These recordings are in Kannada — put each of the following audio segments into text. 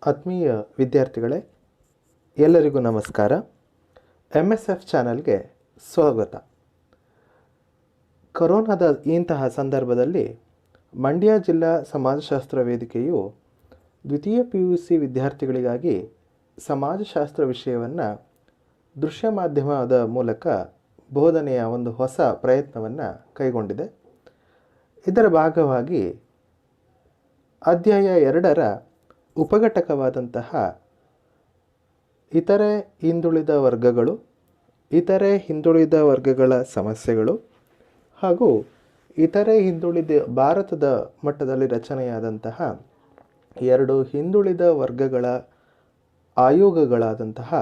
ಆತ್ಮೀಯ ವಿದ್ಯಾರ್ಥಿಗಳೇ, ಎಲ್ಲರಿಗೂ ನಮಸ್ಕಾರ. MSF ಚಾನಲ್ಗೆ ಸ್ವಾಗತ. ಕೊರೋನಾದ ಇಂತಹ ಸಂದರ್ಭದಲ್ಲಿ ಮಂಡ್ಯ ಜಿಲ್ಲಾ ಸಮಾಜಶಾಸ್ತ್ರ ವೇದಿಕೆಯು ದ್ವಿತೀಯ PUC ವಿದ್ಯಾರ್ಥಿಗಳಿಗಾಗಿ ಸಮಾಜಶಾಸ್ತ್ರ ವಿಷಯವನ್ನು ದೃಶ್ಯ ಮಾಧ್ಯಮದ ಮೂಲಕ ಬೋಧನೆಯ ಒಂದು ಹೊಸ ಪ್ರಯತ್ನವನ್ನು ಕೈಗೊಂಡಿದೆ. ಇದರ ಭಾಗವಾಗಿ ಅಧ್ಯಾಯ 2ರ ಉಪಘಟಕವಾದಂತಹ ಇತರೆ ಹಿಂದುಳಿದ ವರ್ಗಗಳು, ಇತರೆ ಹಿಂದುಳಿದ ವರ್ಗಗಳ ಸಮಸ್ಯೆಗಳು ಹಾಗೂ ಇತರೆ ಭಾರತದ ಮಟ್ಟದಲ್ಲಿ ರಚನೆಯಾದಂತಹ 2 ಹಿಂದುಳಿದ ವರ್ಗಗಳ ಆಯೋಗಗಳಾದಂತಹ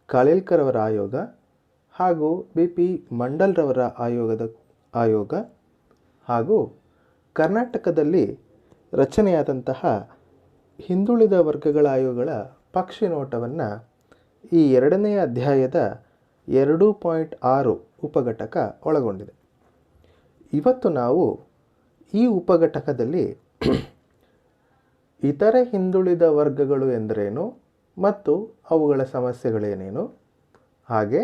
ಕಾಲೇಲ್ಕರ್ ಅವರ ಆಯೋಗ ಹಾಗೂ BP ಮಂಡಲ್ರವರ ಆಯೋಗ ಹಾಗೂ ಕರ್ನಾಟಕದಲ್ಲಿ ರಚನೆಯಾದಂತಹ ಹಿಂದುಳಿದ ವರ್ಗಗಳ ಆಯೋಗಗಳ ಪಕ್ಷಿ ನೋಟವನ್ನು ಈ 2ನೇ ಅಧ್ಯಾಯದ 2.6 ಉಪಘಟಕ ಒಳಗೊಂಡಿದೆ. ಇವತ್ತು ನಾವು ಈ ಉಪಘಟಕದಲ್ಲಿ ಇತರೆ ಹಿಂದುಳಿದ ವರ್ಗಗಳು ಎಂದರೇನು ಮತ್ತು ಅವುಗಳ ಸಮಸ್ಯೆಗಳೇನೇನು, ಹಾಗೆ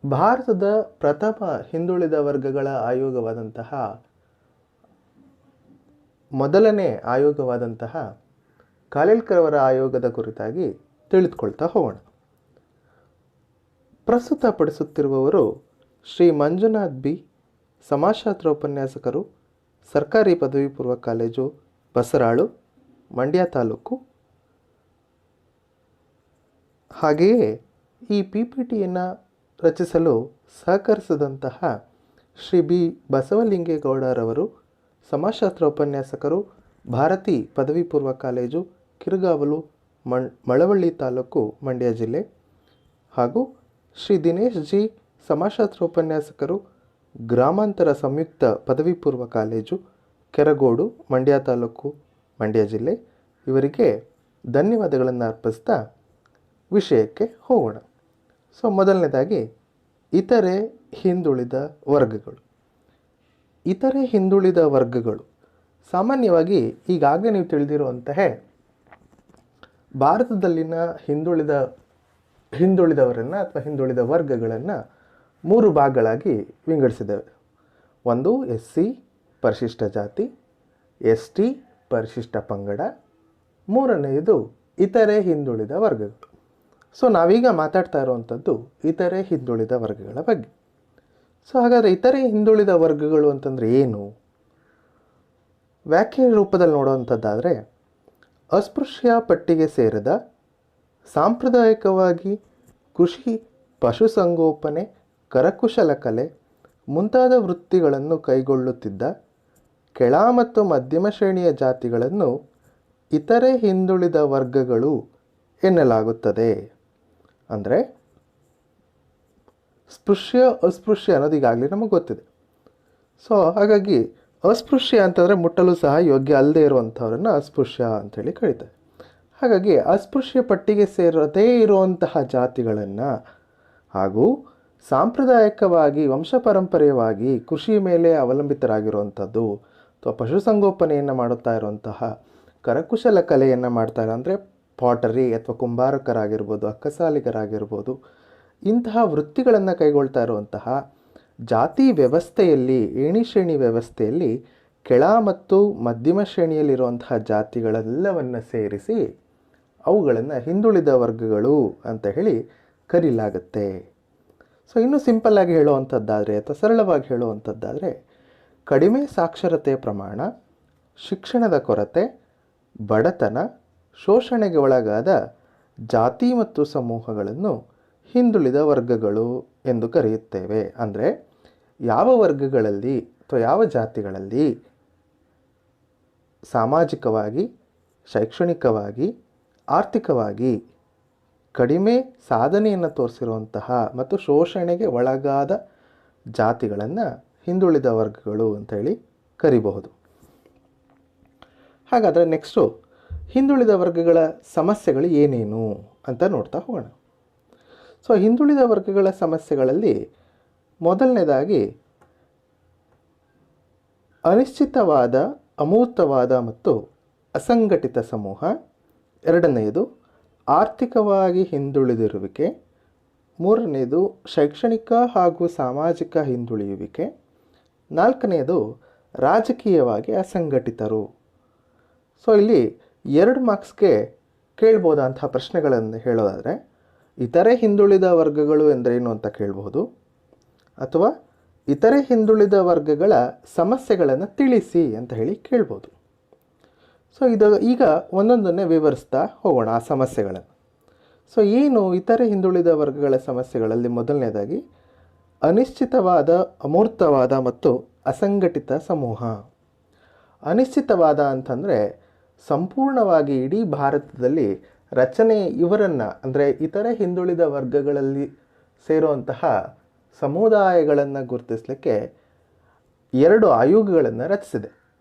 ಭಾರತದ ಪ್ರಥಮ ಹಿಂದುಳಿದ ವರ್ಗಗಳ ಆಯೋಗವಾದಂತಹ ಮೊದಲನೇ ಆಯೋಗವಾದಂತಹ ಕಾಲೇಲ್ಕರ್ ಅವರ ಆಯೋಗದ ಕುರಿತಾಗಿ ತಿಳಿದುಕೊಳ್ತಾ ಹೋಗೋಣ. ಪ್ರಸ್ತುತಪಡಿಸುತ್ತಿರುವವರು ಶ್ರೀ ಮಂಜುನಾಥ್ ಬಿ, ಸಮಾಜಶಾಸ್ತ್ರ ಉಪನ್ಯಾಸಕರು, ಸರ್ಕಾರಿ ಪದವಿ ಪೂರ್ವ ಕಾಲೇಜು ಬಸರಾಳು, ಮಂಡ್ಯ ತಾಲೂಕು. ಹಾಗೆಯೇ ಈ PPTಯನ್ನು ರಚಿಸಲು ಸಹಕರಿಸಿದಂತಹ ಶ್ರೀ B ಬಸವಲಿಂಗೇಗೌಡರವರು, ಸಮಾಜಶಾಸ್ತ್ರ ಉಪನ್ಯಾಸಕರು, ಭಾರತಿ ಪದವಿ ಪೂರ್ವ ಕಾಲೇಜು, ಕಿರುಗಾವಲು, ಮಳವಳ್ಳಿ ತಾಲೂಕು, ಮಂಡ್ಯ ಜಿಲ್ಲೆ. ಹಾಗೂ ಶ್ರೀ ದಿನೇಶ್ ಜಿ, ಸಮಾಜಶಾಸ್ತ್ರ ಉಪನ್ಯಾಸಕರು, ಗ್ರಾಮಾಂತರ ಸಂಯುಕ್ತ ಪದವಿ ಪೂರ್ವ ಕಾಲೇಜು, ಕೆರಗೋಡು, ಮಂಡ್ಯ ತಾಲೂಕು, ಮಂಡ್ಯ ಜಿಲ್ಲೆ. ಇವರಿಗೆ ಧನ್ಯವಾದಗಳನ್ನು ಅರ್ಪಿಸ್ತಾ ವಿಷಯಕ್ಕೆ ಹೋಗೋಣ. ಮೊದಲನೇದಾಗಿ ಇತರೆ ಹಿಂದುಳಿದ ವರ್ಗಗಳು. ಇತರೆ ಹಿಂದುಳಿದ ವರ್ಗಗಳು ಸಾಮಾನ್ಯವಾಗಿ ಈಗಾಗಲೇ ನೀವು ತಿಳಿದಿರುವಂತಹ ಭಾರತದಲ್ಲಿನ ಹಿಂದುಳಿದವರನ್ನು ಅಥವಾ ಹಿಂದುಳಿದ ವರ್ಗಗಳನ್ನು 3 ಭಾಗಗಳಾಗಿ ವಿಂಗಡಿಸಿದ್ದೇವೆ. ಒಂದು SC ಪರಿಶಿಷ್ಟ ಜಾತಿ, ST ಪರಿಶಿಷ್ಟ ಪಂಗಡ, ಮೂರನೆಯದು ಇತರೆ ಹಿಂದುಳಿದ ವರ್ಗಗಳು. ನಾವೀಗ ಮಾತಾಡ್ತಾ ಇರುವಂಥದ್ದು ಇತರೆ ಹಿಂದುಳಿದ ವರ್ಗಗಳ ಬಗ್ಗೆ. ಹಾಗಾದರೆ ಇತರೆ ಹಿಂದುಳಿದ ವರ್ಗಗಳು ಅಂತಂದರೆ ಏನು? ವ್ಯಾಖ್ಯೆ ರೂಪದಲ್ಲಿ ನೋಡುವಂಥದ್ದಾದರೆ, ಅಸ್ಪೃಶ್ಯ ಪಟ್ಟಿಗೆ ಸೇರಿದ, ಸಾಂಪ್ರದಾಯಿಕವಾಗಿ ಕೃಷಿ, ಪಶುಸಂಗೋಪನೆ, ಕರಕುಶಲ ಕಲೆ ಮುಂತಾದ ವೃತ್ತಿಗಳನ್ನು ಕೈಗೊಳ್ಳುತ್ತಿದ್ದ ಕೆಳ ಮತ್ತು ಮಧ್ಯಮ ಶ್ರೇಣಿಯ ಜಾತಿಗಳನ್ನು ಇತರೆ ಹಿಂದುಳಿದ ವರ್ಗಗಳು ಎನ್ನಲಾಗುತ್ತದೆ. ಅಂದರೆ ಅಸ್ಪೃಶ್ಯ ಅನ್ನೋದು ಈಗಾಗಲೇ ನಮಗೆ ಗೊತ್ತಿದೆ. ಹಾಗಾಗಿ ಅಸ್ಪೃಶ್ಯ ಅಂತಂದರೆ ಮುಟ್ಟಲು ಸಹ ಯೋಗ್ಯ ಅಲ್ಲದೆ ಇರುವಂಥವ್ರನ್ನು ಅಸ್ಪೃಶ್ಯ ಅಂಥೇಳಿ ಕರೀತಾರೆ. ಹಾಗಾಗಿ ಅಸ್ಪೃಶ್ಯ ಪಟ್ಟಿಗೆ ಸೇರದೇ ಇರುವಂತಹ ಜಾತಿಗಳನ್ನು ಹಾಗೂ ಸಾಂಪ್ರದಾಯಿಕವಾಗಿ ವಂಶಪಾರಂಪರ್ಯವಾಗಿ ಕೃಷಿ ಮೇಲೆ ಅವಲಂಬಿತರಾಗಿರುವಂಥದ್ದು ಅಥವಾ ಪಶುಸಂಗೋಪನೆಯನ್ನು ಮಾಡುತ್ತಾ ಇರುವಂತಹ, ಕರಕುಶಲ ಕಲೆಯನ್ನು ಮಾಡ್ತಾರೆ ಅಂದರೆ ಪಾಟರಿ ಅಥವಾ ಕುಂಬಾರಕರಾಗಿರ್ಬೋದು, ಅಕ್ಕಸಾಲಿಗರಾಗಿರ್ಬೋದು, ಇಂತಹ ವೃತ್ತಿಗಳನ್ನು ಕೈಗೊಳ್ತಾ ಇರುವಂತಹ ಜಾತಿ ವ್ಯವಸ್ಥೆಯಲ್ಲಿ, ಏಣಿಶ್ರೇಣಿ ವ್ಯವಸ್ಥೆಯಲ್ಲಿ ಕೆಳ ಮತ್ತು ಮಧ್ಯಮ ಶ್ರೇಣಿಯಲ್ಲಿರುವಂತಹ ಜಾತಿಗಳೆಲ್ಲವನ್ನು ಸೇರಿಸಿ ಅವುಗಳನ್ನು ಹಿಂದುಳಿದ ವರ್ಗಗಳು ಅಂತ ಹೇಳಿ ಕರೀಲಾಗುತ್ತೆ. ಇನ್ನೂ ಸಿಂಪಲ್ಲಾಗಿ ಹೇಳುವಂಥದ್ದಾದರೆ ಅಥವಾ ಸರಳವಾಗಿ ಹೇಳುವಂಥದ್ದಾದರೆ, ಕಡಿಮೆ ಸಾಕ್ಷರತೆಯ ಪ್ರಮಾಣ, ಶಿಕ್ಷಣದ ಕೊರತೆ, ಬಡತನ, ಶೋಷಣೆಗೆ ಒಳಗಾದ ಜಾತಿ ಮತ್ತು ಸಮೂಹಗಳನ್ನು ಹಿಂದುಳಿದ ವರ್ಗಗಳು ಎಂದು ಕರೆಯುತ್ತೇವೆ. ಅಂದರೆ ಯಾವ ವರ್ಗಗಳಲ್ಲಿ ಅಥವಾ ಯಾವ ಜಾತಿಗಳಲ್ಲಿ ಸಾಮಾಜಿಕವಾಗಿ, ಶೈಕ್ಷಣಿಕವಾಗಿ, ಆರ್ಥಿಕವಾಗಿ ಕಡಿಮೆ ಸಾಧನೆಯನ್ನು ತೋರಿಸಿರುವಂತಹ ಮತ್ತು ಶೋಷಣೆಗೆ ಒಳಗಾದ ಜಾತಿಗಳನ್ನು ಹಿಂದುಳಿದ ವರ್ಗಗಳು ಅಂತೇಳಿ ಕರಿಬಹುದು. ಹಾಗಾದರೆ ನೆಕ್ಸ್ಟು ಹಿಂದುಳಿದ ವರ್ಗಗಳ ಸಮಸ್ಯೆಗಳು ಏನೇನು ಅಂತ ನೋಡ್ತಾ ಹೋಗೋಣ. ಹಿಂದುಳಿದ ವರ್ಗಗಳ ಸಮಸ್ಯೆಗಳಲ್ಲಿ ಮೊದಲನೇದಾಗಿ ಅನಿಶ್ಚಿತವಾದ, ಅಮೂರ್ತವಾದ ಮತ್ತು ಅಸಂಘಟಿತ ಸಮೂಹ, ಎರಡನೆಯದು ಆರ್ಥಿಕವಾಗಿ ಹಿಂದುಳಿದಿರುವಿಕೆ, ಮೂರನೆಯದು ಶೈಕ್ಷಣಿಕ ಹಾಗೂ ಸಾಮಾಜಿಕ ಹಿಂದುಳಿಯುವಿಕೆ, ನಾಲ್ಕನೆಯದು ರಾಜಕೀಯವಾಗಿ ಅಸಂಘಟಿತರು. ಸೊ ಇಲ್ಲಿ 2 ಮಾರ್ಕ್ಸ್ಗೆ ಕೇಳ್ಬೋದಂತಹ ಪ್ರಶ್ನೆಗಳನ್ನು ಹೇಳೋದಾದರೆ ಇತರೆ ಹಿಂದುಳಿದ ವರ್ಗಗಳು ಎಂದರೇನು ಅಂತ ಕೇಳಬಹುದು, ಅಥವಾ ಇತರೆ ಹಿಂದುಳಿದ ವರ್ಗಗಳ ಸಮಸ್ಯೆಗಳನ್ನು ತಿಳಿಸಿ ಅಂತ ಹೇಳಿ ಕೇಳ್ಬೋದು. ಸೊ ಈಗ ಒಂದೊಂದನ್ನೇ ವಿವರಿಸ್ತಾ ಹೋಗೋಣ ಆ ಸಮಸ್ಯೆಗಳನ್ನು. ಸೊ ಏನು ಇತರೆ ಹಿಂದುಳಿದ ವರ್ಗಗಳ ಸಮಸ್ಯೆಗಳಲ್ಲಿ ಮೊದಲನೇದಾಗಿ ಅನಿಶ್ಚಿತವಾದ, ಅಮೂರ್ತವಾದ ಮತ್ತು ಅಸಂಘಟಿತ ಸಮೂಹ. ಅನಿಶ್ಚಿತವಾದ ಅಂತಂದರೆ ಸಂಪೂರ್ಣವಾಗಿ ಇಡೀ ಭಾರತದಲ್ಲಿ ರಚನೆ ಇವರನ್ನು ಅಂದರೆ ಇತರೆ ಹಿಂದುಳಿದ ವರ್ಗಗಳಲ್ಲಿ ಸೇರುವಂತಹ ಸಮುದಾಯಗಳನ್ನು ಗುರುತಿಸಲಿಕ್ಕೆ 2 ಆಯೋಗಗಳನ್ನು ರಚಿಸಿದೆ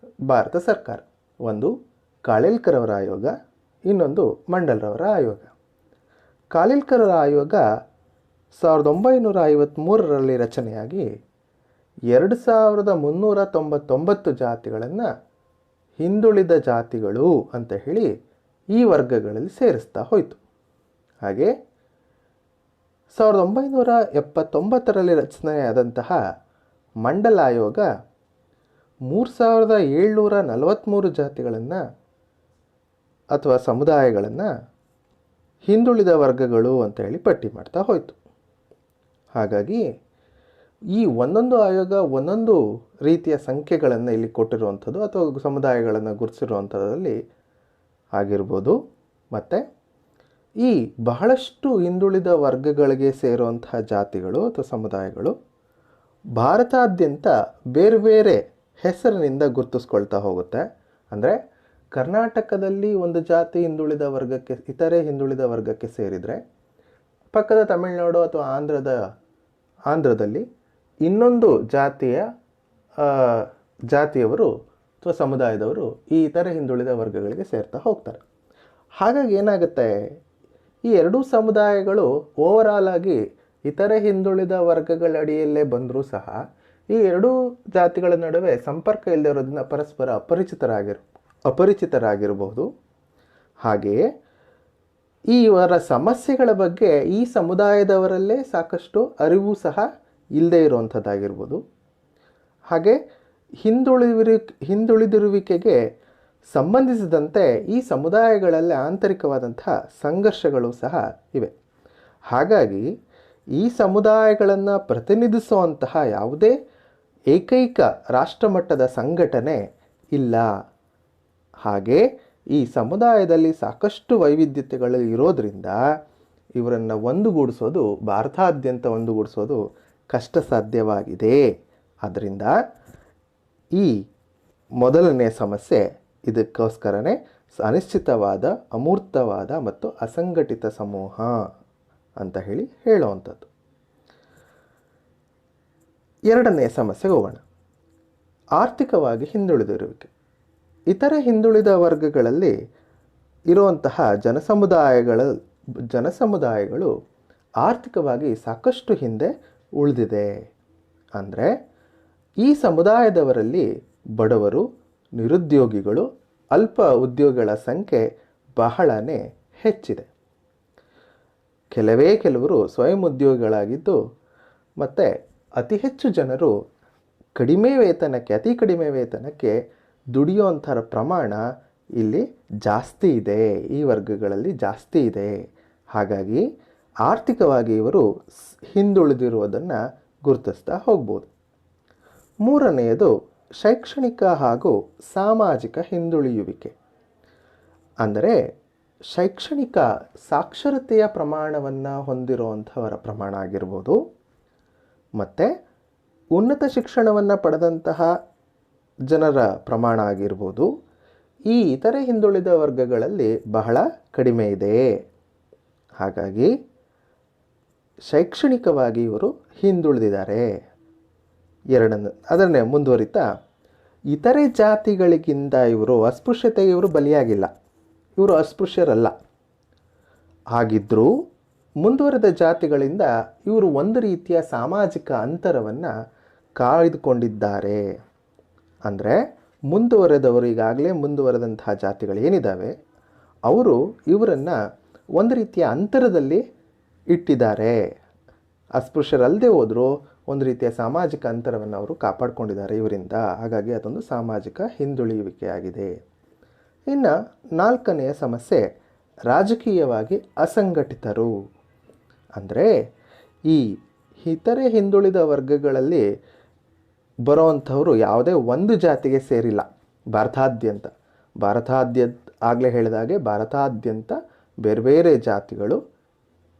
ಭಾರತ ಸರ್ಕಾರ. ಒಂದು ಕಾಲೇಲ್ಕರ್ ಅವರ ಆಯೋಗ, ಇನ್ನೊಂದು ಮಂಡಲ್ರವರ ಆಯೋಗ. ಕಾಲೇಲ್ಕರ್ ಅವರ ಆಯೋಗ 1953ರಲ್ಲಿ ರಚನೆಯಾಗಿ 2399 ಜಾತಿಗಳನ್ನು ಹಿಂದುಳಿದ ಜಾತಿಗಳು ಅಂತ ಹೇಳಿ ಈ ವರ್ಗಗಳಲ್ಲಿ ಸೇರಿಸ್ತಾ ಹೋಯಿತು. ಹಾಗೆ 1979ರಲ್ಲಿ ರಚನೆಯಾದಂತಹ ಮಂಡಲ ಆಯೋಗ 3743 ಜಾತಿಗಳನ್ನು ಅಥವಾ ಸಮುದಾಯಗಳನ್ನು ಹಿಂದುಳಿದ ವರ್ಗಗಳು ಅಂತ ಹೇಳಿ ಪಟ್ಟಿ ಮಾಡ್ತಾ ಹೋಯಿತು. ಹಾಗಾಗಿ ಈ ಒಂದೊಂದು ಆಯೋಗ ಒಂದೊಂದು ರೀತಿಯ ಸಂಖ್ಯೆಗಳನ್ನು ಇಲ್ಲಿ ಕೊಟ್ಟಿರುವಂಥದ್ದು ಅಥವಾ ಸಮುದಾಯಗಳನ್ನು ಗುರುತಿಸಿರುವಂಥದ್ರಲ್ಲಿ ಆಗಿರ್ಬೋದು. ಮತ್ತು ಈ ಬಹಳಷ್ಟು ಹಿಂದುಳಿದ ವರ್ಗಗಳಿಗೆ ಸೇರುವಂತಹ ಜಾತಿಗಳು ಅಥವಾ ಸಮುದಾಯಗಳು ಭಾರತಾದ್ಯಂತ ಬೇರೆ ಬೇರೆ ಹೆಸರಿನಿಂದ ಗುರುತಿಸ್ಕೊಳ್ತಾ ಹೋಗುತ್ತೆ. ಅಂದರೆ ಕರ್ನಾಟಕದಲ್ಲಿ ಒಂದು ಜಾತಿ ಹಿಂದುಳಿದ ವರ್ಗಕ್ಕೆ, ಇತರೆ ಹಿಂದುಳಿದ ವರ್ಗಕ್ಕೆ ಸೇರಿದರೆ ಪಕ್ಕದ ತಮಿಳುನಾಡು ಅಥವಾ ಆಂಧ್ರದಲ್ಲಿ ಇನ್ನೊಂದು ಜಾತಿಯವರು ಅಥವಾ ಸಮುದಾಯದವರು ಈ ಇತರೆ ಹಿಂದುಳಿದ ವರ್ಗಗಳಿಗೆ ಸೇರ್ತಾ ಹೋಗ್ತಾರೆ. ಹಾಗಾಗಿ ಏನಾಗುತ್ತೆ, ಈ ಎರಡೂ ಸಮುದಾಯಗಳು ಓವರಾಲ್ ಆಗಿ ಇತರೆ ಹಿಂದುಳಿದ ವರ್ಗಗಳ ಅಡಿಯಲ್ಲೇ ಬಂದರೂ ಸಹ ಈ ಎರಡೂ ಜಾತಿಗಳ ನಡುವೆ ಸಂಪರ್ಕ ಇಲ್ಲದೆ ಇರೋದನ್ನ ಪರಸ್ಪರ ಅಪರಿಚಿತರಾಗಿರಬಹುದು. ಹಾಗೆಯೇ ಇವರ ಸಮಸ್ಯೆಗಳ ಬಗ್ಗೆ ಈ ಸಮುದಾಯದವರಲ್ಲೇ ಸಾಕಷ್ಟು ಅರಿವು ಸಹ ಇಲ್ಲದೆ ಇರುವಂಥದ್ದಾಗಿರ್ಬೋದು. ಹಾಗೆ ಹಿಂದುಳಿದಿರುವಿಕೆಗೆ ಸಂಬಂಧಿಸಿದಂತೆ ಈ ಸಮುದಾಯಗಳಲ್ಲಿ ಆಂತರಿಕವಾದಂತಹ ಸಂಘರ್ಷಗಳು ಸಹ ಇವೆ. ಹಾಗಾಗಿ ಈ ಸಮುದಾಯಗಳನ್ನು ಪ್ರತಿನಿಧಿಸುವಂತಹ ಯಾವುದೇ ಏಕೈಕ ರಾಷ್ಟ್ರಮಟ್ಟದ ಸಂಘಟನೆ ಇಲ್ಲ. ಹಾಗೆ ಈ ಸಮುದಾಯದಲ್ಲಿ ಸಾಕಷ್ಟು ವೈವಿಧ್ಯತೆಗಳು ಇರೋದರಿಂದ ಇವರನ್ನು ಒಂದುಗೂಡಿಸೋದು, ಭಾರತಾದ್ಯಂತ ಒಂದುಗೂಡಿಸೋದು ಕಷ್ಟ ಸಾಧ್ಯವಾಗಿದೆ. ಆದ್ದರಿಂದ ಈ ಮೊದಲನೇ ಸಮಸ್ಯೆ ಇದಕ್ಕೋಸ್ಕರನೇ ಅನಿಶ್ಚಿತವಾದ, ಅಮೂರ್ತವಾದ ಮತ್ತು ಅಸಂಘಟಿತ ಸಮೂಹ ಅಂತ ಹೇಳುವಂಥದ್ದು. ಎರಡನೇ ಸಮಸ್ಯೆಗೆ ಹೋಗೋಣ. ಆರ್ಥಿಕವಾಗಿ ಹಿಂದುಳಿದಿರುವಿಕೆ. ಇತರ ಹಿಂದುಳಿದ ವರ್ಗಗಳಲ್ಲಿ ಇರುವಂತಹ ಜನಸಮುದಾಯಗಳು ಆರ್ಥಿಕವಾಗಿ ಸಾಕಷ್ಟು ಹಿಂದೆ ಉಳಿದಿದೆ. ಅಂದರೆ ಈ ಸಮುದಾಯದವರಲ್ಲಿ ಬಡವರು, ನಿರುದ್ಯೋಗಿಗಳು, ಅಲ್ಪ ಉದ್ಯೋಗಿಗಳ ಸಂಖ್ಯೆ ಬಹಳನೇ ಹೆಚ್ಚಿದೆ. ಕೆಲವರು ಸ್ವಯಂ ಉದ್ಯೋಗಿಗಳಾಗಿದ್ದು ಮತ್ತು ಅತಿ ಹೆಚ್ಚು ಜನರು ಅತಿ ಕಡಿಮೆ ವೇತನಕ್ಕೆ ದುಡಿಯುವಂಥರ ಪ್ರಮಾಣ ಇಲ್ಲಿ ಜಾಸ್ತಿ ಇದೆ, ಈ ವರ್ಗಗಳಲ್ಲಿ ಜಾಸ್ತಿ ಇದೆ. ಹಾಗಾಗಿ ಆರ್ಥಿಕವಾಗಿ ಇವರು ಹಿಂದುಳಿದಿರುವುದನ್ನು ಗುರುತಿಸ್ತಾ ಹೋಗ್ಬೋದು. ಮೂರನೆಯದು ಶೈಕ್ಷಣಿಕ ಹಾಗೂ ಸಾಮಾಜಿಕ ಹಿಂದುಳಿಯುವಿಕೆ. ಅಂದರೆ ಶೈಕ್ಷಣಿಕ ಸಾಕ್ಷರತೆಯ ಪ್ರಮಾಣವನ್ನು ಹೊಂದಿರುವಂಥವರ ಪ್ರಮಾಣ ಆಗಿರ್ಬೋದು, ಮತ್ತು ಉನ್ನತ ಶಿಕ್ಷಣವನ್ನು ಪಡೆದಂತಹ ಜನರ ಪ್ರಮಾಣ ಆಗಿರ್ಬೋದು, ಈ ಇತರೆ ಹಿಂದುಳಿದ ವರ್ಗಗಳಲ್ಲಿ ಬಹಳ ಕಡಿಮೆ ಇದೆ. ಹಾಗಾಗಿ ಶೈಕ್ಷಣಿಕವಾಗಿ ಇವರು ಹಿಂದುಳಿದಿದ್ದಾರೆ. ಅದನ್ನೇ ಮುಂದುವರಿತಾ ಇತರೆ ಜಾತಿಗಳಿಗಿಂತ ಅಸ್ಪೃಶ್ಯತೆಗೆ ಇವರು ಬಲಿಯಾಗಿಲ್ಲ, ಇವರು ಅಸ್ಪೃಶ್ಯರಲ್ಲ. ಹಾಗಿದ್ದರೂ ಮುಂದುವರೆದ ಜಾತಿಗಳಿಂದ ಇವರು ಒಂದು ರೀತಿಯ ಸಾಮಾಜಿಕ ಅಂತರವನ್ನು ಕಾಯ್ದುಕೊಂಡಿದ್ದಾರೆ. ಅಂದರೆ ಈಗಾಗಲೇ ಮುಂದುವರೆದಂತಹ ಜಾತಿಗಳು ಏನಿದ್ದಾವೆ ಅವರು ಇವರನ್ನು ಒಂದು ರೀತಿಯ ಅಂತರದಲ್ಲಿ ಇಟ್ಟಿದ್ದಾರೆ. ಅಸ್ಪೃಶ್ಯರಲ್ಲದೆ ಹೋದರೂ ಒಂದು ರೀತಿಯ ಸಾಮಾಜಿಕ ಅಂತರವನ್ನು ಅವರು ಕಾಪಾಡಿಕೊಂಡಿದ್ದಾರೆ ಇವರಿಂದ. ಹಾಗಾಗಿ ಅದೊಂದು ಸಾಮಾಜಿಕ ಹಿಂದುಳಿಯುವಿಕೆಯಾಗಿದೆ. ಇನ್ನು 4ನೆಯ ಸಮಸ್ಯೆ ರಾಜಕೀಯವಾಗಿ ಅಸಂಘಟಿತರು. ಅಂದರೆ ಈ ಇತರೆ ಹಿಂದುಳಿದ ವರ್ಗಗಳಲ್ಲಿ ಬರೋವಂಥವರು ಯಾವುದೇ ಒಂದು ಜಾತಿಗೆ ಸೇರಿಲ್ಲ. ಭಾರತಾದ್ಯಂತ ಆಗಲೇ ಹೇಳಿದಾಗೆ ಭಾರತಾದ್ಯಂತ ಬೇರೆ ಬೇರೆ ಜಾತಿಗಳು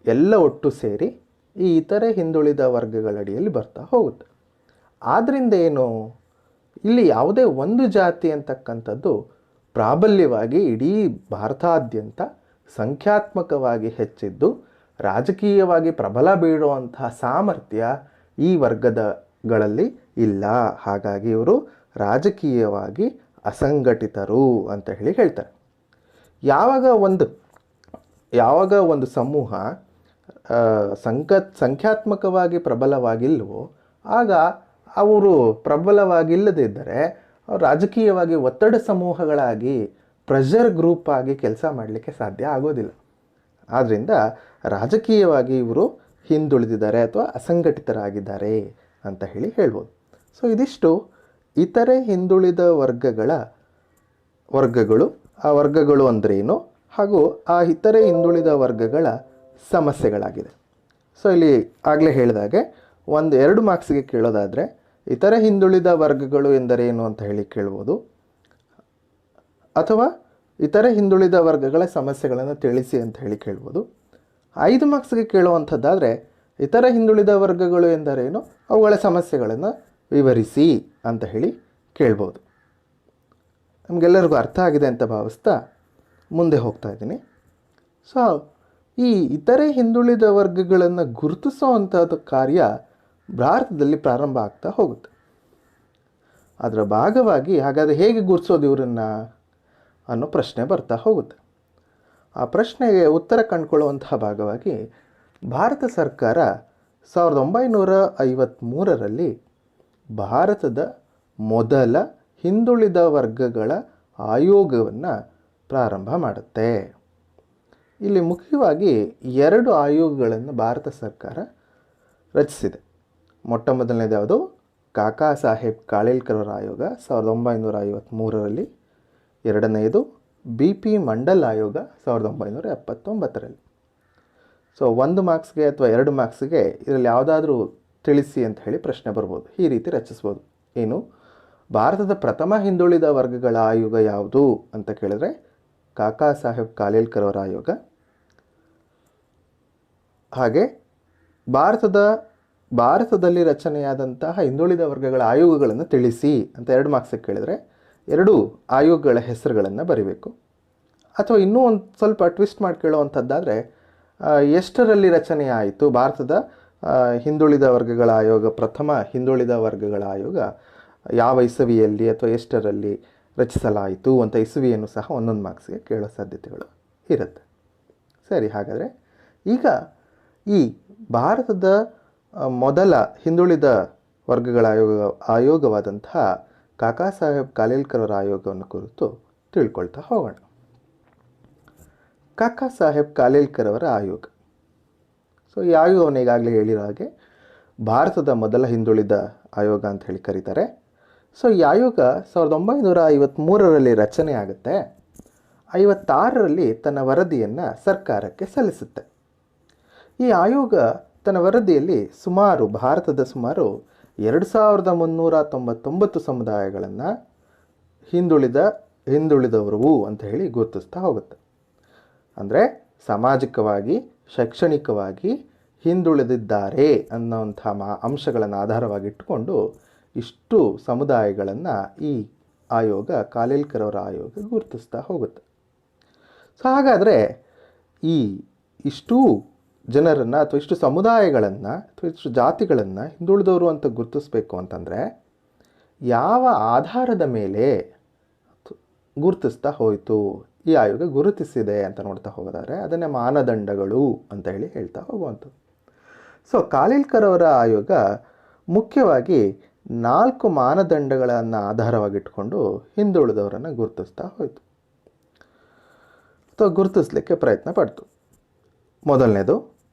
ಎಲ್ಲ ಒಟ್ಟು ಸೇರಿ ಈ ಇತರೆ ಹಿಂದುಳಿದ ವರ್ಗಗಳಡಿಯಲ್ಲಿ ಬರ್ತಾ ಹೋಗುತ್ತೆ. ಆದ್ದರಿಂದ ಏನು, ಇಲ್ಲಿ ಯಾವುದೇ ಒಂದು ಜಾತಿ ಅಂತಕ್ಕಂಥದ್ದು ಪ್ರಾಬಲ್ಯವಾಗಿ ಇಡೀ ಭಾರತಾದ್ಯಂತ ಸಂಖ್ಯಾತ್ಮಕವಾಗಿ ಹೆಚ್ಚಿದ್ದು ರಾಜಕೀಯವಾಗಿ ಪ್ರಬಲ ಬೀಳುವಂತಹ ಸಾಮರ್ಥ್ಯ ಈ ವರ್ಗಗಳಲ್ಲಿ ಇಲ್ಲ. ಹಾಗಾಗಿ ಇವರು ರಾಜಕೀಯವಾಗಿ ಅಸಂಘಟಿತರು ಅಂತ ಹೇಳ್ತಾರೆ. ಯಾವಾಗ ಒಂದು ಸಮೂಹ ಸಂಖ್ಯಾತ್ಮಕವಾಗಿ ಪ್ರಬಲವಾಗಿಲ್ವೋ ಆಗ ಅವರು ಪ್ರಬಲವಾಗಿಲ್ಲದಿದ್ದರೆ ರಾಜಕೀಯವಾಗಿ ಒತ್ತಡ ಸಮೂಹಗಳಾಗಿ ಪ್ರೆಷರ್ ಗ್ರೂಪ್ ಆಗಿ ಕೆಲಸ ಮಾಡಲಿಕ್ಕೆ ಸಾಧ್ಯ ಆಗೋದಿಲ್ಲ. ಆದ್ದರಿಂದ ರಾಜಕೀಯವಾಗಿ ಇವರು ಹಿಂದುಳಿದಿದ್ದಾರೆ ಅಥವಾ ಅಸಂಘಟಿತರಾಗಿದ್ದಾರೆ ಅಂತ ಹೇಳ್ಬೋದು. ಸೊ ಇದಿಷ್ಟು ಇತರೆ ಹಿಂದುಳಿದ ವರ್ಗಗಳು, ಆ ವರ್ಗಗಳು ಅಂದ್ರೇನು ಹಾಗೂ ಆ ಇತರೆ ಹಿಂದುಳಿದ ವರ್ಗಗಳ ಸಮಸ್ಯೆಗಳಾಗಿದೆ. ಸೊ ಇಲ್ಲಿ ಆಗಲೇ ಹೇಳಿದಾಗೆ 2 ಮಾರ್ಕ್ಸಿಗೆ ಕೇಳೋದಾದರೆ ಇತರೆ ಹಿಂದುಳಿದ ವರ್ಗಗಳು ಎಂದರೇನು ಅಂತ ಕೇಳ್ಬೋದು, ಅಥವಾ ಇತರೆ ಹಿಂದುಳಿದ ವರ್ಗಗಳ ಸಮಸ್ಯೆಗಳನ್ನು ತಿಳಿಸಿ ಅಂತ ಕೇಳ್ಬೋದು. 5 ಮಾರ್ಕ್ಸ್ಗೆ ಕೇಳುವಂಥದ್ದಾದರೆ ಇತರ ಹಿಂದುಳಿದ ವರ್ಗಗಳು ಎಂದರೇನು, ಅವುಗಳ ಸಮಸ್ಯೆಗಳನ್ನು ವಿವರಿಸಿ ಅಂತ ಕೇಳ್ಬೋದು. ನಮಗೆಲ್ಲರಿಗೂ ಅರ್ಥ ಆಗಿದೆ ಅಂತ ಭಾವಿಸ್ತಾ ಮುಂದೆ ಹೋಗ್ತಾ ಇದ್ದೀನಿ. ಸೊ ಈ ಇತರೆ ಹಿಂದುಳಿದ ವರ್ಗಗಳನ್ನು ಗುರುತಿಸುವಂಥದ್ದು ಕಾರ್ಯ ಭಾರತದಲ್ಲಿ ಪ್ರಾರಂಭ ಆಗ್ತಾ ಹೋಗುತ್ತೆ. ಅದರ ಭಾಗವಾಗಿ ಹಾಗಾದರೆ ಹೇಗೆ ಗುರುತಿಸೋದು ಇವರನ್ನು ಅನ್ನೋ ಪ್ರಶ್ನೆ ಬರ್ತಾ ಹೋಗುತ್ತೆ. ಆ ಪ್ರಶ್ನೆಗೆ ಉತ್ತರ ಕಂಡುಕೊಳ್ಳುವಂತಹ ಭಾಗವಾಗಿ ಭಾರತ ಸರ್ಕಾರ 1953ರಲ್ಲಿ ಭಾರತದ ಮೊದಲ ಹಿಂದುಳಿದ ವರ್ಗಗಳ ಆಯೋಗವನ್ನು ಪ್ರಾರಂಭ ಮಾಡುತ್ತೆ. ಇಲ್ಲಿ ಮುಖ್ಯವಾಗಿ 2 ಆಯೋಗಗಳನ್ನು ಭಾರತ ಸರ್ಕಾರ ರಚಿಸಿದೆ. ಮೊಟ್ಟ ಮೊದಲನೇದು ಯಾವುದು, ಕಾಕಾ ಸಾಹೇಬ್ ಕಾಲೇಲ್ಕರ್ ಅವರ ಆಯೋಗ 1953ರಲ್ಲಿ. ಎರಡನೆಯದು BP ಮಂಡಲ್ ಆಯೋಗ 1979ರಲ್ಲಿ. ಸೊ 1 ಮಾರ್ಕ್ಸ್ಗೆ ಅಥವಾ 2 ಮಾರ್ಕ್ಸ್ಗೆ ಇದರಲ್ಲಿ ಯಾವುದಾದ್ರೂ ತಿಳಿಸಿ ಅಂತ ಪ್ರಶ್ನೆ ಬರ್ಬೋದು. ಈ ರೀತಿ ರಚಿಸ್ಬೋದು. ಏನು, ಭಾರತದ ಪ್ರಥಮ ಹಿಂದುಳಿದ ವರ್ಗಗಳ ಆಯೋಗ ಯಾವುದು ಅಂತ ಕೇಳಿದ್ರೆ ಕಾಕಾ ಸಾಹೇಬ್ ಕಾಲೇಲ್ಕರ್ ಅವರ ಆಯೋಗ. ಹಾಗೆ ಭಾರತದಲ್ಲಿ ರಚನೆಯಾದಂತಹ ಹಿಂದುಳಿದ ವರ್ಗಗಳ ಆಯೋಗಗಳನ್ನು ತಿಳಿಸಿ ಅಂತ 2 ಮಾರ್ಕ್ಸಿಗೆ ಕೇಳಿದರೆ 2 ಆಯೋಗಗಳ ಹೆಸರುಗಳನ್ನು ಬರಿಬೇಕು. ಅಥವಾ ಇನ್ನೂ ಒಂದು ಸ್ವಲ್ಪ ಟ್ವಿಸ್ಟ್ ಮಾಡಿ ಕೇಳುವಂಥದ್ದಾದರೆ ಎಷ್ಟರಲ್ಲಿ ರಚನೆ ಆಯಿತು ಭಾರತದ ಹಿಂದುಳಿದ ವರ್ಗಗಳ ಆಯೋಗ, ಪ್ರಥಮ ಹಿಂದುಳಿದ ವರ್ಗಗಳ ಆಯೋಗ ಯಾವ ಇಸವಿಯಲ್ಲಿ ಅಥವಾ ಎಷ್ಟರಲ್ಲಿ ರಚಿಸಲಾಯಿತು ಅಂತ ಇಸವಿಯನ್ನು ಸಹ 1 ಮಾರ್ಕ್ಸ್ಗೆ ಕೇಳೋ ಸಾಧ್ಯತೆಗಳು ಇರುತ್ತೆ. ಸರಿ, ಹಾಗಾದರೆ ಈಗ ಈ ಭಾರತದ ಮೊದಲ ಹಿಂದುಳಿದ ವರ್ಗಗಳ ಆಯೋಗವಾದಂತಹ ಕಾಕಾ ಸಾಹೇಬ್ ಕಾಲೇಲ್ಕರ್ ಅವರ ಆಯೋಗವನ್ನು ಕುರಿತು ತಿಳ್ಕೊಳ್ತಾ ಹೋಗೋಣ. ಕಾಕಾ ಸಾಹೇಬ್ ಕಾಲೇಲ್ಕರ್ ಅವರ ಆಯೋಗ. ಸೊ ಈ ಆಯೋಗವನ್ನು ಈಗಾಗಲೇ ಹೇಳಿರೋ ಹಾಗೆ ಭಾರತದ ಮೊದಲ ಹಿಂದುಳಿದ ಆಯೋಗ ಅಂತ ಕರೀತಾರೆ. ಸೊ ಈ ಆಯೋಗ 1953ರಲ್ಲಿ ರಚನೆ ಆಗುತ್ತೆ. 56ರಲ್ಲಿ ತನ್ನ ವರದಿಯನ್ನು ಸರ್ಕಾರಕ್ಕೆ ಸಲ್ಲಿಸುತ್ತೆ. ಈ ಆಯೋಗ ತನ್ನ ವರದಿಯಲ್ಲಿ ಭಾರತದ ಸುಮಾರು 2399 ಸಮುದಾಯಗಳನ್ನು ಹಿಂದುಳಿದವರು ಅಂತ ಗುರುತಿಸ್ತಾ ಹೋಗುತ್ತೆ. ಅಂದರೆ ಸಾಮಾಜಿಕವಾಗಿ, ಶೈಕ್ಷಣಿಕವಾಗಿ ಹಿಂದುಳಿದಿದ್ದಾರೆ ಅನ್ನೋಂಥ ಅಂಶಗಳನ್ನು ಆಧಾರವಾಗಿಟ್ಟುಕೊಂಡು ಇಷ್ಟು ಸಮುದಾಯಗಳನ್ನು ಈ ಆಯೋಗ, ಕಾಲೇಲ್ಕರ್ ಅವರ ಆಯೋಗ ಗುರುತಿಸ್ತಾ ಹೋಗುತ್ತೆ. ಸೊ ಹಾಗಾದರೆ ಇಷ್ಟು ಜನರನ್ನು ಅಥವಾ ಇಷ್ಟು ಸಮುದಾಯಗಳನ್ನು ಅಥವಾ ಇಷ್ಟು ಜಾತಿಗಳನ್ನು ಹಿಂದುಳಿದವರು ಅಂತ ಗುರುತಿಸ್ಬೇಕು ಅಂತಂದರೆ ಯಾವ ಆಧಾರದ ಮೇಲೆ ಗುರುತಿಸ್ತಾ ಹೋಯಿತು ಈ ಆಯೋಗ ಗುರುತಿಸಿದೆ ಅಂತ ನೋಡ್ತಾ ಹೋಗೋದಾದರೆ ಅದನ್ನೇ ಮಾನದಂಡಗಳು ಅಂತ ಹೇಳ್ತಾ ಹೋಗುವಂಥದ್ದು. ಸೊ ಕಾಲೇಲ್ಕರ್ ಅವರ ಆಯೋಗ ಮುಖ್ಯವಾಗಿ 4 ಮಾನದಂಡಗಳನ್ನು ಆಧಾರವಾಗಿಟ್ಕೊಂಡು ಹಿಂದುಳಿದವರನ್ನು ಗುರುತಿಸ್ತಾ ಹೋಯಿತು. ಅಥವಾ ಗುರುತಿಸಲಿಕ್ಕೆ ಪ್ರಯತ್ನ ಪಡ್ತು. ಮೊದಲನೇದು,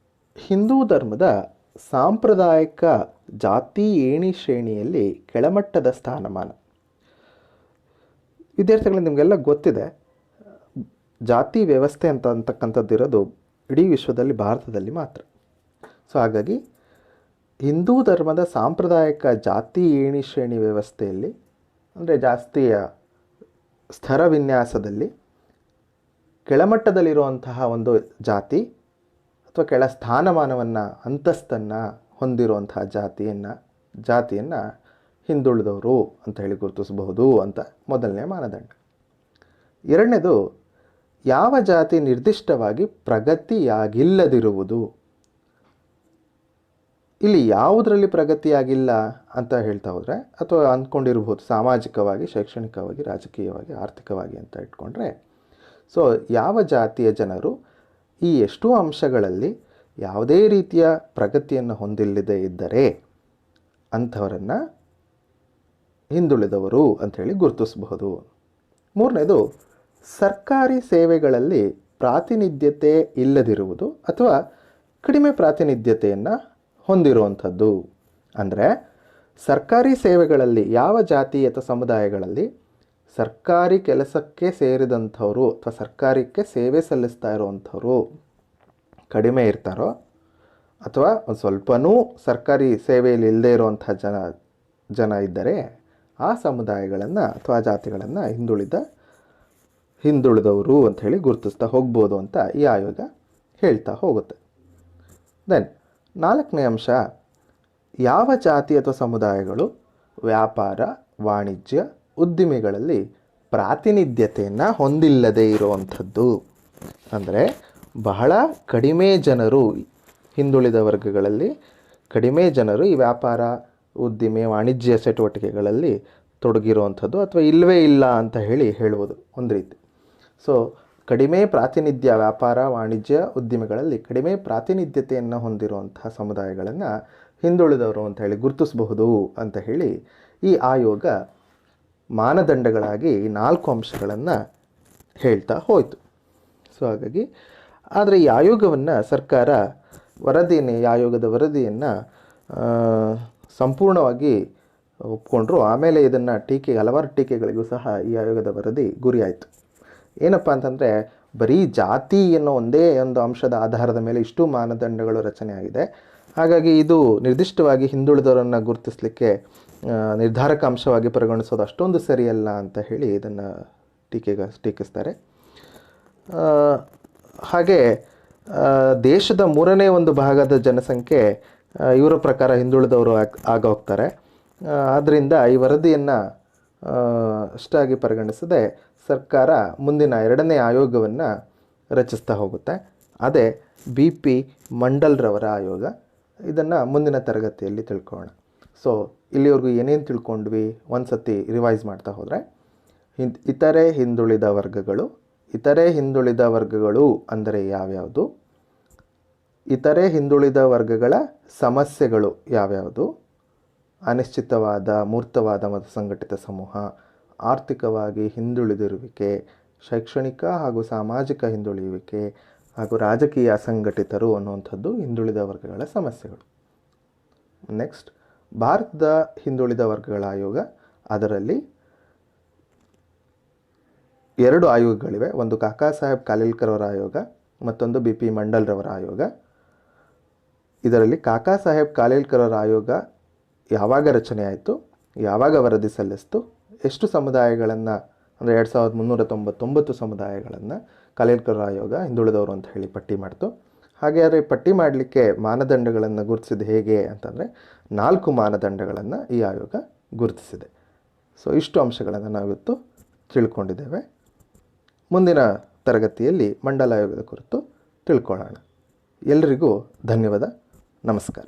ಹಿಂದೂ ಧರ್ಮದ ಸಾಂಪ್ರದಾಯಿಕ ಜಾತಿ ಏಣಿ ಶ್ರೇಣಿಯಲ್ಲಿ ಕೆಳಮಟ್ಟದ ಸ್ಥಾನಮಾನ. ವಿದ್ಯಾರ್ಥಿಗಳು, ನಿಮಗೆಲ್ಲ ಗೊತ್ತಿದೆ, ಜಾತಿ ವ್ಯವಸ್ಥೆ ಅಂತಕ್ಕಂಥದ್ದಿರೋದು ಇಡೀ ವಿಶ್ವದಲ್ಲಿ ಭಾರತದಲ್ಲಿ ಮಾತ್ರ. ಸೊ ಹಾಗಾಗಿ ಹಿಂದೂ ಧರ್ಮದ ಸಾಂಪ್ರದಾಯಿಕ ಜಾತಿ ಏಣಿ ಶ್ರೇಣಿ ವ್ಯವಸ್ಥೆಯಲ್ಲಿ, ಅಂದರೆ ಜಾಸ್ತಿಯ ಸ್ಥರ ವಿನ್ಯಾಸದಲ್ಲಿ ಕೆಳಮಟ್ಟದಲ್ಲಿರುವಂತಹ ಒಂದು ಜಾತಿ ಅಥವಾ ಕೆಳ ಸ್ಥಾನಮಾನವನ್ನು, ಅಂತಸ್ತನ್ನು ಹೊಂದಿರುವಂತಹ ಜಾತಿಯನ್ನು ಹಿಂದುಳಿದವರು ಅಂತ ಹೇಳಿ ಗುರುತಿಸಬಹುದು ಅಂತ ಮೊದಲನೇ ಮಾನದಂಡ. ಎರಡನೇದು, ಯಾವ ಜಾತಿ ನಿರ್ದಿಷ್ಟವಾಗಿ ಪ್ರಗತಿಯಾಗಿಲ್ಲದಿರುವುದು. ಇಲ್ಲಿ ಯಾವುದರಲ್ಲಿ ಪ್ರಗತಿಯಾಗಿಲ್ಲ ಅಂತ ಹೇಳ್ತಾ ಹೋದರೆ, ಅಥವಾ ಅಂದ್ಕೊಂಡಿರ್ಬೋದು ಸಾಮಾಜಿಕವಾಗಿ, ಶೈಕ್ಷಣಿಕವಾಗಿ, ರಾಜಕೀಯವಾಗಿ, ಆರ್ಥಿಕವಾಗಿ ಅಂತ ಇಟ್ಕೊಂಡ್ರೆ, ಸೊ ಯಾವ ಜಾತಿಯ ಜನರು ಈ ಎಷ್ಟೋ ಅಂಶಗಳಲ್ಲಿ ಯಾವುದೇ ರೀತಿಯ ಪ್ರಗತಿಯನ್ನು ಹೊಂದಿಲ್ಲದೆ ಇದ್ದರೆ ಅಂಥವರನ್ನು ಹಿಂದುಳಿದವರು ಅಂಥೇಳಿ ಗುರುತಿಸಬಹುದು. ಮೂರನೇದು, ಸರ್ಕಾರಿ ಸೇವೆಗಳಲ್ಲಿ ಪ್ರಾತಿನಿಧ್ಯತೆ ಇಲ್ಲದಿರುವುದು ಅಥವಾ ಕಡಿಮೆ ಪ್ರಾತಿನಿಧ್ಯತೆಯನ್ನು ಹೊಂದಿರುವಂಥದ್ದು. ಅಂದರೆ ಸರ್ಕಾರಿ ಸೇವೆಗಳಲ್ಲಿ ಯಾವ ಜಾತಿ ಅಥವಾ ಸಮುದಾಯಗಳಲ್ಲಿ ಸರ್ಕಾರಿ ಕೆಲಸಕ್ಕೆ ಸೇರಿದಂಥವರು ಅಥವಾ ಸರ್ಕಾರಕ್ಕೆ ಸೇವೆ ಸಲ್ಲಿಸ್ತಾ ಇರುವಂಥವರು ಕಡಿಮೆ ಇರ್ತಾರೋ, ಅಥವಾ ಒಂದು ಸ್ವಲ್ಪನೂ ಸರ್ಕಾರಿ ಸೇವೆಯಲ್ಲಿ ಇಲ್ಲದೇ ಇರುವಂಥ ಜನ ಇದ್ದರೆ ಆ ಸಮುದಾಯಗಳನ್ನು ಅಥವಾ ಜಾತಿಗಳನ್ನು ಹಿಂದುಳಿದವರು ಅಂಥೇಳಿ ಗುರುತಿಸ್ತಾ ಹೋಗ್ಬೋದು ಅಂತ ಈ ಆಯೋಗ ಹೇಳ್ತಾ ಹೋಗುತ್ತೆ. ದೆನ್ ನಾಲ್ಕನೇ ಅಂಶ, ಯಾವ ಜಾತಿ ಅಥವಾ ಸಮುದಾಯಗಳು ವ್ಯಾಪಾರ, ವಾಣಿಜ್ಯ, ಉದ್ದಿಮೆಗಳಲ್ಲಿ ಪ್ರಾತಿನಿಧ್ಯತೆಯನ್ನು ಹೊಂದಿಲ್ಲದೆ ಇರುವಂಥದ್ದು. ಅಂದರೆ ಬಹಳ ಕಡಿಮೆ ಜನರು, ಹಿಂದುಳಿದ ವರ್ಗಗಳಲ್ಲಿ ಕಡಿಮೆ ಜನರು ಈ ವ್ಯಾಪಾರ, ಉದ್ದಿಮೆ, ವಾಣಿಜ್ಯ ಚಟುವಟಿಕೆಗಳಲ್ಲಿ ತೊಡಗಿರುವಂಥದ್ದು, ಅಥವಾ ಇಲ್ಲವೇ ಇಲ್ಲ ಅಂತ ಹೇಳ್ಬೋದು ಒಂದು ರೀತಿ. ಸೊ ಕಡಿಮೆ ಪ್ರಾತಿನಿಧ್ಯ, ವ್ಯಾಪಾರ, ವಾಣಿಜ್ಯ, ಉದ್ದಿಮೆಗಳಲ್ಲಿ ಕಡಿಮೆ ಪ್ರಾತಿನಿಧ್ಯತೆಯನ್ನು ಹೊಂದಿರುವಂತಹ ಸಮುದಾಯಗಳನ್ನು ಹಿಂದುಳಿದವರು ಅಂತ ಹೇಳಿ ಗುರುತಿಸಬಹುದು ಅಂತ ಹೇಳಿ ಈ ಆಯೋಗ ಮಾನದಂಡಗಳಾಗಿ 4 ಅಂಶಗಳನ್ನು ಹೇಳ್ತಾ ಹೋಯಿತು. ಸೊ ಹಾಗಾಗಿ, ಆದರೆ ಈ ಆಯೋಗವನ್ನು ಸರ್ಕಾರ ಆಯೋಗದ ವರದಿಯನ್ನು ಸಂಪೂರ್ಣವಾಗಿ ಒಪ್ಕೊಂಡ್ರು. ಆಮೇಲೆ ಇದನ್ನು ಹಲವಾರು ಟೀಕೆಗಳಿಗೂ ಸಹ ಈ ಆಯೋಗದ ವರದಿ ಗುರಿಯಾಯಿತು. ಏನಪ್ಪ ಅಂತಂದರೆ, ಬರೀ ಜಾತಿ ಅನ್ನೋ ಒಂದೇ ಒಂದು ಅಂಶದ ಆಧಾರದ ಮೇಲೆ ಇಷ್ಟು ಮಾನದಂಡಗಳು ರಚನೆ ಆಗಿದೆ. ಹಾಗಾಗಿ ಇದು ನಿರ್ದಿಷ್ಟವಾಗಿ ಹಿಂದುಳಿದವರನ್ನು ಗುರುತಿಸಲಿಕ್ಕೆ ನಿರ್ಧಾರಕ ಅಂಶವಾಗಿ ಪರಿಗಣಿಸೋದು ಅಷ್ಟೊಂದು ಸರಿಯಲ್ಲ ಅಂತ ಹೇಳಿ ಇದನ್ನು ಟೀಕಿಸ್ತಾರೆ. ಹಾಗೆ ದೇಶದ 3ನೇ ಒಂದು ಭಾಗದ ಜನಸಂಖ್ಯೆ ಇವರ ಪ್ರಕಾರ ಹಿಂದುಳಿದವರು ಆಗೋಗ್ತಾರೆ. ಆದ್ದರಿಂದ ಈ ವರದಿಯನ್ನು ಅಷ್ಟಾಗಿ ಪರಿಗಣಿಸದೆ ಸರ್ಕಾರ ಮುಂದಿನ 2ನೇ ಆಯೋಗವನ್ನು ರಚಿಸ್ತಾ ಹೋಗುತ್ತೆ. ಅದೇ BP ಮಂಡಲ್ರವರ ಆಯೋಗ. ಇದನ್ನು ಮುಂದಿನ ತರಗತಿಯಲ್ಲಿ ತಿಳ್ಕೊಳ್ಳೋಣ. ಸೊ ಇಲ್ಲಿವರೆಗೂ ಏನೇನು ತಿಳ್ಕೊಂಡ್ವಿ ಒಂದು ಸತಿ ರಿವೈಸ್ ಮಾಡ್ತಾ ಹೋದರೆ, ಇತರೆ ಹಿಂದುಳಿದ ವರ್ಗಗಳು ಅಂದರೆ ಯಾವ್ಯಾವುದು, ಇತರೆ ಹಿಂದುಳಿದ ವರ್ಗಗಳ ಸಮಸ್ಯೆಗಳು ಯಾವ್ಯಾವುದು, ಅನಿಶ್ಚಿತವಾದ, ಮೂರ್ತವಾದ ಮತ್ತು ಸಂಘಟಿತ ಸಮೂಹ, ಆರ್ಥಿಕವಾಗಿ ಹಿಂದುಳಿದಿರುವಿಕೆ, ಶೈಕ್ಷಣಿಕ ಹಾಗೂ ಸಾಮಾಜಿಕ ಹಿಂದುಳಿಯುವಿಕೆ ಹಾಗೂ ರಾಜಕೀಯ ಅಸಂಘಟಿತರು ಅನ್ನುವಂಥದ್ದು ಹಿಂದುಳಿದ ವರ್ಗಗಳ ಸಮಸ್ಯೆಗಳು. ನೆಕ್ಸ್ಟ್, ಭಾರತದ ಹಿಂದುಳಿದ ವರ್ಗಗಳ ಆಯೋಗ. ಅದರಲ್ಲಿ 2 ಆಯೋಗಗಳಿವೆ. ಒಂದು ಕಾಕಾ ಸಾಹೇಬ್ ಕಾಲೇಲ್ಕರ್ ಅವರ ಆಯೋಗ, ಮತ್ತೊಂದು BP ಮಂಡಲ್ರವರ ಆಯೋಗ. ಇದರಲ್ಲಿ ಕಾಕಾ ಸಾಹೇಬ್ ಕಾಲೇಲ್ಕರ್ ಅವರ ಆಯೋಗ ಯಾವಾಗ ರಚನೆ ಆಯಿತು, ಯಾವಾಗ ವರದಿ ಸಲ್ಲಿಸ್ತು, ಎಷ್ಟು ಸಮುದಾಯಗಳನ್ನು, ಅಂದರೆ 2399 ಸಮುದಾಯಗಳನ್ನು ಕಾಲೇಲ್ಕರ್ ಆಯೋಗ ಹಿಂದುಳಿದವರು ಅಂತ ಹೇಳಿ ಪಟ್ಟಿ ಮಾಡ್ತು. ಹಾಗೆ ಪಟ್ಟಿ ಮಾಡಲಿಕ್ಕೆ ಮಾನದಂಡಗಳನ್ನು ಗುರುತಿಸಿದ ಹೇಗೆ ಅಂತಂದರೆ 4 ಮಾನದಂಡಗಳನ್ನು ಈ ಆಯೋಗ ಗುರುತಿಸಿದೆ. ಸೊ ಇಷ್ಟು ಅಂಶಗಳನ್ನು ನಾವಿವತ್ತು ತಿಳ್ಕೊಂಡಿದ್ದೇವೆ. ಮುಂದಿನ ತರಗತಿಯಲ್ಲಿ ಮಂಡಲ ಆಯೋಗದ ಕುರಿತು ತಿಳ್ಕೊಳ್ಳೋಣ. ಎಲ್ಲರಿಗೂ ಧನ್ಯವಾದ. ನಮಸ್ಕಾರ.